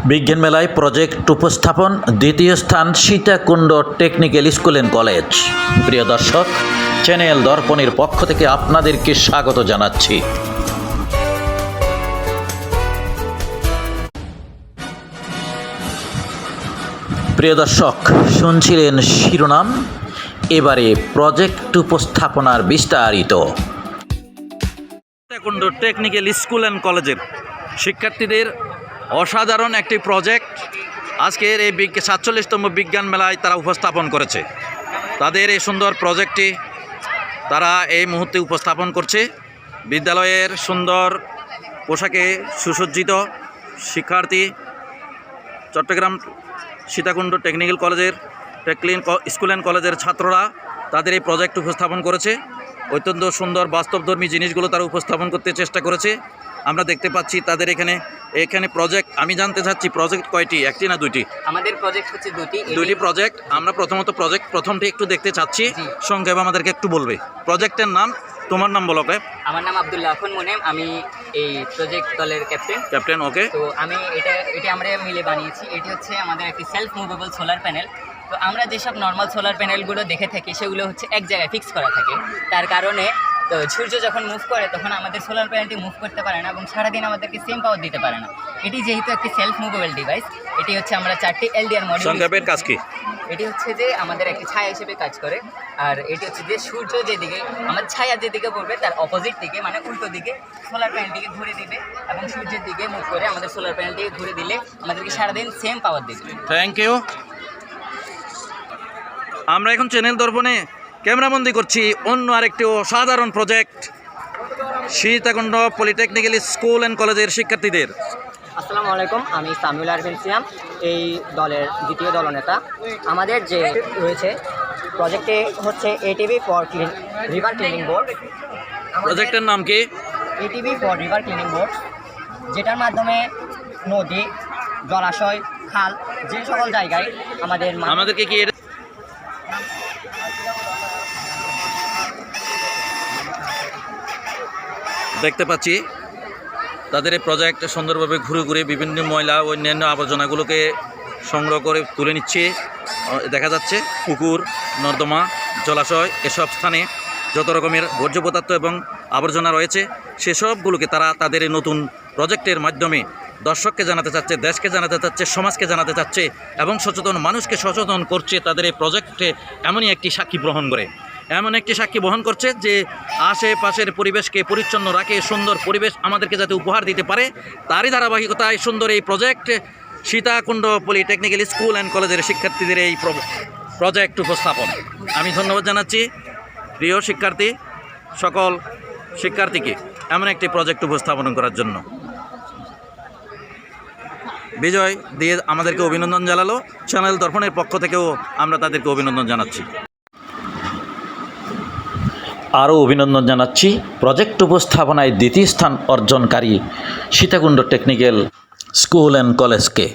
বিজ্ঞান মেলায় প্রজেক্ট উপস্থাপন দ্বিতীয় স্থান Sitakunda technical school and college. প্রিয় দর্শক, চ্যানেল দর্পণের পক্ষ থেকে আপনাদেরকে স্বাগত জানাচ্ছি। প্রিয় দর্শক, শুনছিলেন শিরোনাম, এবারে প্রজেক্ট উপস্থাপনার বিস্তারিত। সীতাকুণ্ড টেকনিক্যাল স্কুল অ্যান্ড কলেজের শিক্ষার্থীদের অসাধারণ একটি প্রজেক্ট আজকের এই ৪৭তম বিজ্ঞান মেলায় তারা উপস্থাপন করেছে। তাদের এই সুন্দর প্রজেক্টটি তারা এই মুহূর্তে উপস্থাপন করছে। বিদ্যালয়ের সুন্দর পোশাকে সুসজ্জিত শিক্ষার্থী চট্টগ্রাম সীতাকুণ্ড টেকনিক্যাল কলেজের স্কুল অ্যান্ড কলেজের ছাত্ররা তাদের এই প্রজেক্ট উপস্থাপন করেছে। অত্যন্ত সুন্দর বাস্তবধর্মী জিনিসগুলো তারা উপস্থাপন করতে চেষ্টা করেছে। আমরা দেখতে পাচ্ছি তাদের এখানে প্রজেক্ট। আমি জানতে চাচ্ছি প্রজেক্ট কয়টি, একটি না দুইটি? আমাদের প্রজেক্ট হচ্ছে দুটি প্রজেক্ট। আমরা প্রথমটি একটু দেখতে চাচ্ছি, সংক্ষেপে আমাদেরকে একটু বলবে প্রজেক্টের নাম। তোমার নাম বলো। আমার নাম আব্দুল্লাহ আখন মুনেম, আমি এই প্রজেক্ট দলের ক্যাপ্টেন। ওকে। তো আমি এটা আমরা মিলে বানিয়েছি। এটি হচ্ছে আমাদের একটি সেলফ মুভেবল সোলার প্যানেল। তো আমরা যেসব নর্মাল সোলার প্যানেলগুলো দেখে থাকি সেগুলো হচ্ছে এক জায়গায় ফিক্স করা থাকে। তার কারণে তো সূর্য যখন মুভ করে তখন আমাদের সোলার প্যানেলটি মুভ করতে পারে না এবং সারাদিন আমাদেরকে সেম পাওয়ার দিতে পারে না। এটি যেহেতু একটি সেলফ মুভেবল ডিভাইস, এটি হচ্ছে আমরা 4টি এলডিআর মডিউল। সংক্ষেপের কাজ কি? এটি হচ্ছে যে আমাদের একটি ছায়া হিসেবে কাজ করে। আর এটি হচ্ছে যে সূর্য যেদিকে, আমাদের ছায়া যেদিকে পড়বে তার অপোজিট দিকে, মানে উল্টো দিকে সোলার প্যানেলটিকে ঘুরে দিবে এবং সূর্যের দিকে মুভ করে আমাদের সোলার প্যানেলটিকে ঘুরে দিলে আমাদেরকে সারাদিন সেম পাওয়ার দিবে। Thank you. আমরা এখন চ্যানেল দর্পণে ক্যামেরাবন্দি করছি অন্য আরেকটি অসাধারণ project Sitakunda polytechnical school and কলেজের শিক্ষার্থীদের। আসসালামু আলাইকুম, আমি সামিউল আরফিন সিয়াম, এই দলের দ্বিতীয় দলনেতা। আমাদের যে রয়েছে প্রজেক্টে হচ্ছে ATV for river cleaning board. প্রজেক্টের নাম কি? ATV for river cleaning board, যেটার মাধ্যমে নদী, জলাশয়, খাল, যে সকল জায়গায় আমাদেরকে কি দেখতে পাচ্ছি তাদের এই প্রজেক্ট সুন্দরভাবে ঘুরে ঘুরে বিভিন্ন ময়লা অন্যান্য আবর্জনাগুলোকে সংগ্রহ করে তুলে নিচ্ছে। দেখা যাচ্ছে পুকুর, নর্দমা, জলাশয় এসব স্থানে যত রকমের বর্জ্য পদার্থ এবং আবর্জনা রয়েছে সেসবগুলোকে তারা তাদের এই নতুন প্রজেক্টের মাধ্যমে দর্শককে জানাতে চাচ্ছে, দেশকে জানাতে চাচ্ছে, সমাজকে জানাতে চাচ্ছে এবং সচেতন মানুষকে সচেতন করছে। তাদের এই প্রজেক্টে এমনই একটি সাক্ষী বহন করছে যে আশেপাশের পরিবেশকে পরিচ্ছন্ন রাখে, সুন্দর পরিবেশ আমাদেরকে যাতে উপহার দিতে পারে, তারই ধারাবাহিকতায় সুন্দর এই project Sitakunda polytechnical school and কলেজের শিক্ষার্থীদের এই প্রজেক্ট উপস্থাপন। আমি ধন্যবাদ জানাচ্ছি প্রিয় শিক্ষার্থী সকল শিক্ষার্থীকে এমন একটি প্রজেক্ট উপস্থাপন করার জন্য। বিজয় দিয়ে আমাদেরকে অভিনন্দন জানালো। চ্যানেল দর্পণের পক্ষ থেকেও আমরা তাদেরকে অভিনন্দন জানাচ্ছি। আরও অভিনন্দন জানাচ্ছি প্রজেক্ট উপস্থাপনায় দ্বিতীয় স্থান অর্জনকারী সীতাকুণ্ড টেকনিক্যাল স্কুল অ্যান্ড কলেজকে।